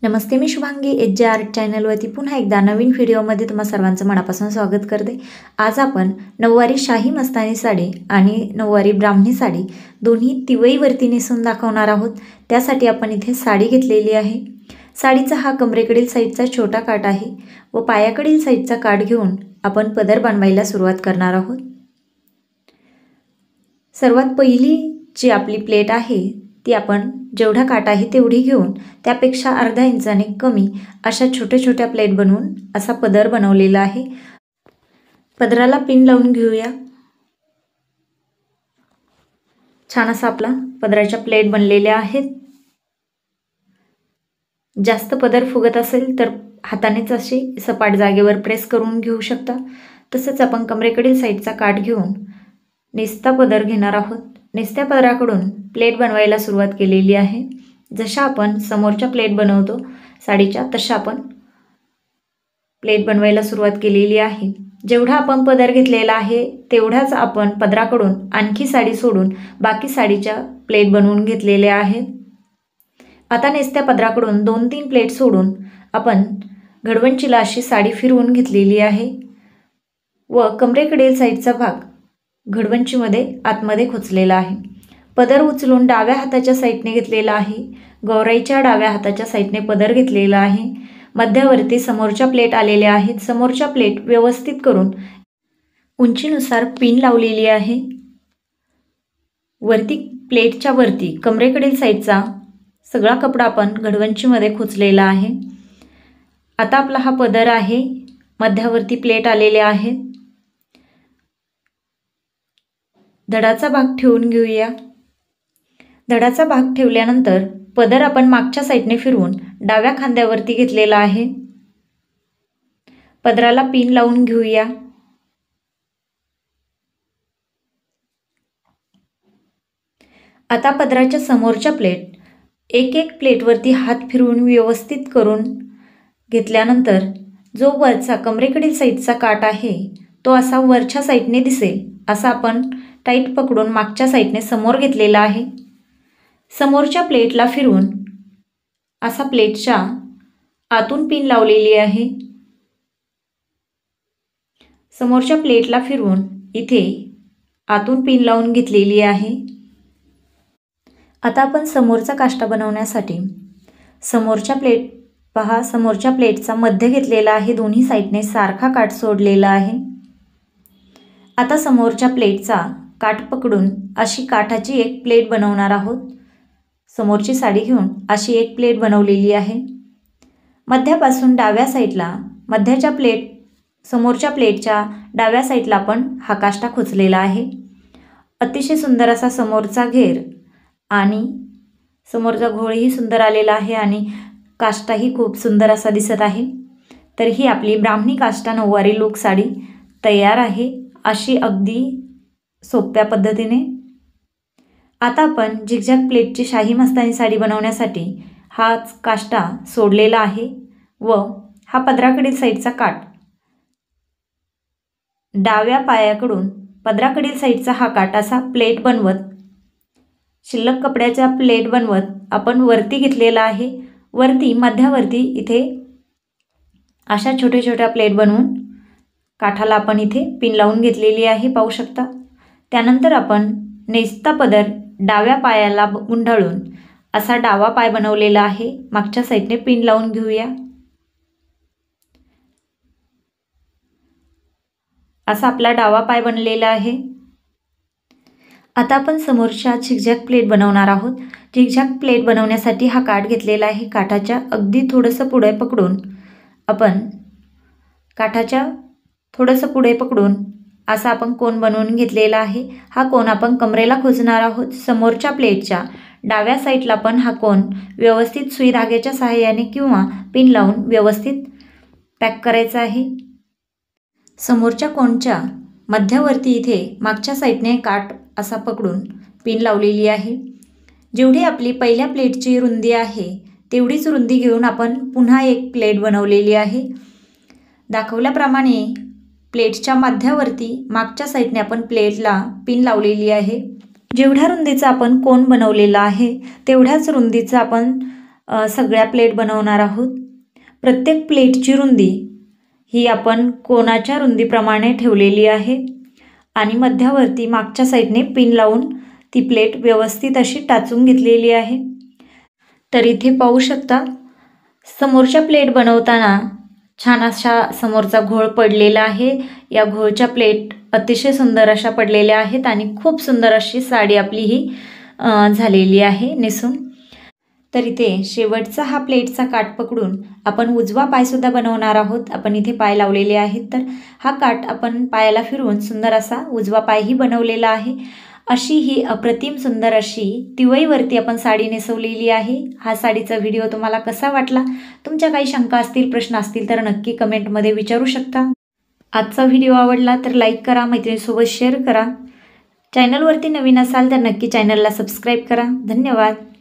नमस्ते, मी Shubhangi H J art चॅनलवरती पुन्हा एकदा नवीन व्हिडिओमध्ये तुम्हा सर्वांचं मनापासून स्वागत करते। आज आपण नऊवारी शाही मस्तानी साडी आणि नऊवारी ब्राह्मणी साडी दोन्ही तिवईवरती नेसून दाखवणार आहोत। त्यासाठी आपण इथे साडी घेतलेली आहे। साडीचा हा कमरेकडील साईडचा छोटा काठ आहे व पायाकडील साईडचा काठ घेऊन आपण पदर बनवायला सुरुवात करणार आहोत। सर्वात पहिली जी आपली प्लेट आहे ती आपण जेवढा काठ आहे तेवढी घेऊन त्यापेक्षा अर्धा इंचाने कमी अशा छोट्या छोट्या प्लेट बनवून असा पदर बनवलेला आहे। पदराला पिन लावून घेऊया। छान असा आपला पदराच्या प्लेट बनलेल्या आहेत। जास्त पदर फुगत असेल तर हातानेच अशी सपाट जागेवर प्रेस करून घेऊ शकता। तसंच आपण कमरेकडील साईडचा काठ घेऊन नेसता पदर घेणार आहोत। नेसत्या पदराकडून प्लेट बनवायला सुरुवात केलेली आहे। जशा आपण समोरच्या प्लेट बनवतो साडीच्या तशा आपण प्लेट बनवायला सुरुवात केलेली आहे। जेवढा आपण पदर घेतलेला आहे तेवढाच आपण पदराकडून आणखी साडी सोडून बाकी साडीच्या प्लेट बनवून घेतलेल्या आहेत। आता नेसत्या पदराकडून 2-3 प्लेट सोडून आपण घडवंचीला अशी साडी फिरवून घेतलेली आहे व कमरेकडील साईडचा भाग घडवंचीमध्ये आतमध्ये खोचलेला आहे। पदर उचलून डाव्या हाताच्या साईडने घेतलेला आहे। गौराईच्या डाव्या हाताच्या साईडने पदर घेतलेला आहे। मध्यावरती समोरच्या प्लेट आलेल्या आहेत। समोरच्या प्लेट व्यवस्थित करून उंचीनुसार पिन लावलेली आहे। वरती प्लेटच्या वरती कमरेकडील साईडचा सगळा कपडा आपण घडवंचीमध्ये खोचलेला आहे। आता आपला हा पदर आहे। मध्यावरती प्लेट आलेल्या आहेत। धडाचा भाग ठेवून घेऊया। धडाचा भाग ठेवल्यानंतर पदर आपण मागच्या साईडने फिरवून डाव्या खांद्यावरती घेतलेला आहे। पदराला पिन लावून घेऊया। आता पदराच्या समोरच्या प्लेट एक प्लेटवरती हात फिरवून व्यवस्थित करून घेतल्यानंतर जो वरचा कमरेकडील साईडचा काठ आहे तो असा वरच्या साईडने दिसेल असा आपण टाईट पकडून मागच्या साईडने समोर घेतलेला आहे। समोरच्या प्लेटला फिरवून असा प्लेटच्या आतून पिन लावलेली आहे। समोरच्या प्लेटला फिरवून इथे आतून पिन लावून घेतलेली आहे। आता आपण समोरचा काष्टा बनवण्यासाठी समोरच्या प्लेट पहा, समोरच्या प्लेटचा मध्य घेतलेला आहे। दोन्ही साईडने सारखा काठ सोडलेला आहे। आता समोरच्या प्लेटचा काठ पकडून अशी काठाची एक प्लेट बनवणार आहोत। समोरची साडी घेऊन अशी एक प्लेट बनवलेली आहे। मध्यापासून डाव्या साईडला मध्याच्या प्लेट समोरच्या प्लेटच्या डाव्या साईडला आपण हा काष्टा खोचलेला आहे। अतिशय सुंदर असा समोरचा घेर आणि समोरचा घोळही सुंदर आलेला आहे आणि काष्टाही खूप सुंदर असा दिसत आहे। तर ही आपली ब्राह्मणी काष्टा नऊवारी लूक साडी तयार आहे अशी अगदी सोप्या पद्धतीने। आता आपण झिगझॅग प्लेटची शाही मस्तानी साडी बनवण्यासाठी हा काष्टा सोडलेला आहे व हा पदराकडील साईडचा काठ डाव्या पायाकडून पदराकडील साईडचा हा काठ असा प्लेट बनवत शिल्लक कपड्याच्या प्लेट बनवत आपण वरती घेतलेला आहे। वरती मध्यावरती इथे अशा छोट्या छोट्या प्लेट बनवून काठाला आपण इथे पिन लावून घेतलेली आहे, पाहू शकता। त्यानंतर आपण नेसता पदर डाव्या पायाला गुंडाळून असा डावा पाय बनवलेला आहे। मागच्या साईडने पिन लावून घेऊया। असा आपला डावा पाय बनलेला आहे। आता आपण समोरच्या झिगझॅग प्लेट बनवणार आहोत। झिगझॅग प्लेट बनवण्यासाठी हा काठ घेतलेला आहे। काठाच्या अगदी थोडंसं पुढे पकडून आपण काठाच्या थोडंसं पुढे पकडून असा आपण कोन बनवून घेतलेला आहे। हा कोन आपण कमरेला खोचणार आहोत। समोरच्या प्लेटच्या डाव्या साईडला पण हा कोन व्यवस्थित सुई धाग्याच्या सहाय्याने किंवा पिन लावून व्यवस्थित पॅक करायचा आहे। समोरच्या कोनच्या मध्यावरती इथे मागच्या साईडने काठ असा पकडून पिन लावलेली आहे। जेवढी आपली पहिल्या प्लेटची रुंदी आहे तेवढीच रुंदी घेऊन आपण पुन्हा एक प्लेट बनवलेली आहे। दाखवल्याप्रमाणे प्लेटच्या मध्यावरती मागच्या साईडने आपण प्लेटला पिन लावलेली आहे। जेवढ्या रुंदीचा आपण कोन बनवलेला आहे तेवढ्याच रुंदीचा आपण सगळ्या प्लेट बनवणार आहोत. प्रत्येक प्लेटची रुंदी ही आपण कोणाच्या रुंदीप्रमाणे ठेवलेली आहे आणि मध्यावरती मागच्या साईडने पिन लावून ती प्लेट व्यवस्थित अशी टाचून घेतलेली आहे. तर इथे पाहू शकता समोरच्या प्लेट बनवताना छान अशा समोरचा घोळ पडलेला आहे. या घोळच्या प्लेट अतिशय सुंदर अशा पडलेल्या आहेत आणि खूप सुंदर अशी साडी आपली ही झालेली आहे नेसून. तर इथे शेवटचा हा प्लेटचा काठ पकडून आपण उजवा पायसुद्धा बनवणार आहोत. आपण इथे पाय लावलेले आहेत, तर हा काठ आपण पायाला फिरवून सुंदर असा उजवा पायही बनवलेला आहे. अशी ही अप्रतिम सुंदर अशी तिवईवरती आपण साडी नेसवलेली आहे. हा साडीचा व्हिडिओ तुम्हाला कसा वाटला? तुमच्या काही शंका असतील, प्रश्न असतील तर नक्की कमेंटमध्ये विचारू शकता. आजचा व्हिडिओ आवडला तर लाईक करा, मैत्रिणींसोबत शेअर करा. चॅनलवरती नवीन असाल तर नक्की चॅनलला सबस्क्राईब करा. धन्यवाद.